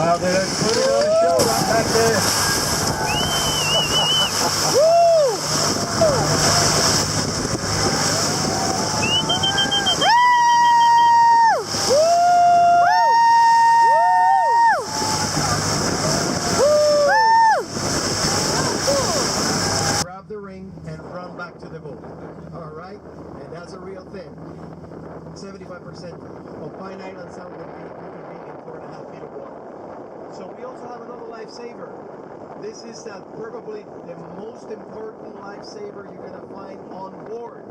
Wow, they're putting on a show right back there. Grab the ring and run back to the boat. All right, and that's a real thing. 75% of Pine Island Sound would be, you could be in 4.5 feet of water. So we also have another lifesaver. This is probably the most important lifesaver you're gonna find on board.